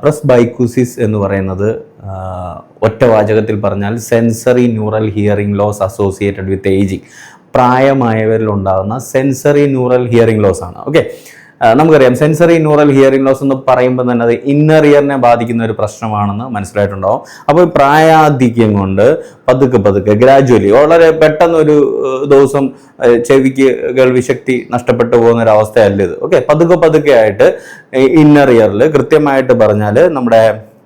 പ്രസ്ബൈക്യൂസിസ് എന്ന് പറയുന്നത് ഒറ്റ വാചകത്തിൽ പറഞ്ഞാൽ sensory neural hearing loss associated with ageing. പ്രായമായവരിൽ ഉണ്ടാകുന്ന സെൻസറി ന്യൂറൽ ഹിയറിംഗ് ലോസ് ആണ്. ഓക്കെ, നമുക്കറിയാം സെൻസറി ന്യൂറൽ ഹിയറിംഗ് ലോസ് എന്ന് പറയുമ്പോൾ തന്നെ അത് ഇന്നർ ഇയറിനെ ബാധിക്കുന്ന ഒരു പ്രശ്നമാണെന്ന് മനസ്സിലായിട്ടുണ്ടാവും. അപ്പോൾ പ്രായാധിക്യം കൊണ്ട് പതുക്കെ ഗ്രാജുവലി വളരെ പെട്ടെന്നൊരു ദിവസം ചെവിക്ക് കേൾവിശക്തി നഷ്ടപ്പെട്ടു പോകുന്ന ഒരു അവസ്ഥയല്ല ഇത്. ഓക്കെ, പതുക്കെ ആയിട്ട് ഇന്നർ ഇയറിൽ കൃത്യമായിട്ട് പറഞ്ഞാൽ നമ്മുടെ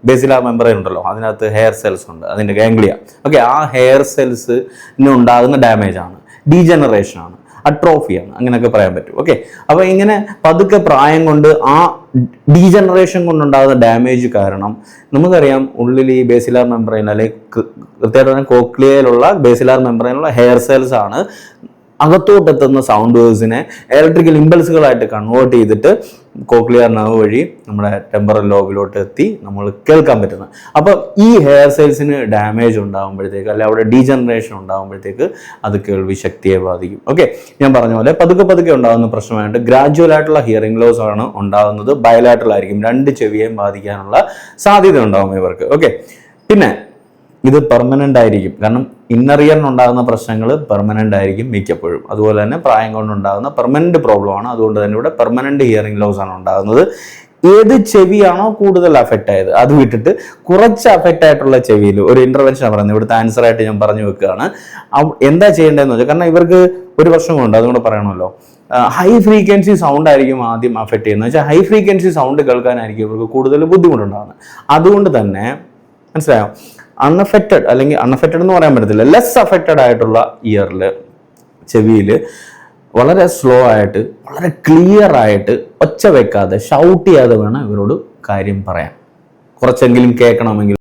ബേസിലാർ മെമ്പറൈൻ ഉണ്ടല്ലോ, അതിനകത്ത് ഹെയർ സെൽസ് ഉണ്ട്, അതിൻ്റെ ഗാംഗ്ലിയ. ഓക്കെ, ആ ഹെയർ സെൽസിന് ഉണ്ടാകുന്ന ഡാമേജ് ആണ്, ഡീജനറേഷൻ ആണ്, അട്രോഫിയാണ്, അങ്ങനെയൊക്കെ പറയാൻ പറ്റും. ഓക്കെ, അപ്പോൾ ഇങ്ങനെ പതുക്കെ പ്രായം കൊണ്ട് ആ ഡീജനറേഷൻ കൊണ്ടുണ്ടാകുന്ന ഡാമേജ് കാരണം നമുക്കറിയാം ഉള്ളിൽ ഈ ബേസിലാർ മെമ്പറൈൻ അല്ലെങ്കിൽ കൃത്യമായിട്ട് പറഞ്ഞാൽ കോക്ലിയയിലുള്ള ബേസിലാർ മെമ്പറൈനുള്ള ഹെയർ സെൽസ് ആണ് അകത്തോട്ടെത്തുന്ന സൗണ്ട് വേവ്സിനെ ഇലക്ട്രിക്കൽ ഇമ്പൾസുകളായിട്ട് കൺവേർട്ട് ചെയ്തിട്ട് കോക്ലിയർ നെർവ് വഴി നമ്മുടെ ടെമ്പറൽ ലോബിലോട്ട് എത്തി നമ്മൾ കേൾക്കാൻ പറ്റുന്നത്. അപ്പോൾ ഈ ഹെയർ സെൽസിന് ഡാമേജ് ഉണ്ടാകുമ്പോഴത്തേക്ക് അല്ലെങ്കിൽ അവിടെ ഡീജനറേഷൻ ഉണ്ടാകുമ്പോഴത്തേക്ക് അത് കേൾവി ശക്തിയെ ബാധിക്കും. ഓക്കെ, ഞാൻ പറഞ്ഞ പോലെ പതുക്കെ ഉണ്ടാകുന്ന പ്രശ്നമായിട്ട് ഗ്രാജുവൽ ആയിട്ടുള്ള ഹിയറിംഗ് ലോസ് ആണ് ഉണ്ടാകുന്നത്. ബയലാറ്ററൽ ആയിരിക്കും, രണ്ട് ചെവിയെയും ബാധിക്കാനുള്ള സാധ്യത ഉണ്ടാകും ഇവർക്ക്. ഓക്കെ, പിന്നെ ഇത് പെർമനൻ്റ് ആയിരിക്കും, കാരണം ഇന്നർ ഇയറിനുണ്ടാകുന്ന പ്രശ്നങ്ങൾ പെർമനൻ്റ് ആയിരിക്കും മിക്കപ്പോഴും. അതുപോലെ തന്നെ പ്രായം കൊണ്ടുണ്ടാകുന്ന പെർമനൻ്റ് പ്രോബ്ലം ആണ്. അതുകൊണ്ട് തന്നെ ഇവിടെ പെർമനൻ്റ് ഹിയറിംഗ് ലോസ് ആണ് ഉണ്ടാകുന്നത്. ഏത് ചെവിയാണോ കൂടുതൽ അഫക്റ്റ് ആയത് അത് വിട്ടിട്ട് കുറച്ച് അഫക്റ്റ് ആയിട്ടുള്ള ചെവിയിൽ ഒരു ഇന്റർവെൻഷൻ പറയുന്നത് ഇവിടുത്തെ ആൻസർ ആയിട്ട് ഞാൻ പറഞ്ഞു വെക്കുകയാണ്. എന്താ ചെയ്യേണ്ടതെന്ന് വെച്ചാൽ, കാരണം ഇവർക്ക് ഒരു പ്രശ്നമുണ്ട്, അതുകൊണ്ട് പറയണമല്ലോ. ഹൈ ഫ്രീക്വൻസി സൗണ്ട് ആയിരിക്കും ആദ്യം അഫക്റ്റ് ചെയ്യുന്നത്. വെച്ചാൽ ഹൈ ഫ്രീക്വൻസി സൗണ്ട് കേൾക്കാനായിരിക്കും ഇവർക്ക് കൂടുതൽ ബുദ്ധിമുട്ടുണ്ടാകുന്നത്. അതുകൊണ്ട് തന്നെ മനസ്സിലായോ, അൺഅഫക്റ്റഡ് അല്ലെങ്കിൽ അൺഅഫക്റ്റഡ് എന്ന് പറയാൻ പറ്റത്തില്ല, ലെസ് അഫക്റ്റഡ് ആയിട്ടുള്ള ഇയറിൽ ചെവിയിൽ വളരെ സ്ലോ ആയിട്ട് വളരെ ക്ലിയർ ആയിട്ട് ഒച്ച വെക്കാതെ ഷൗട്ട് ചെയ്യാതെ വേണം ഇവരോട് കാര്യം പറയാൻ. കുറച്ചെങ്കിലും കേൾക്കണമെങ്കിൽ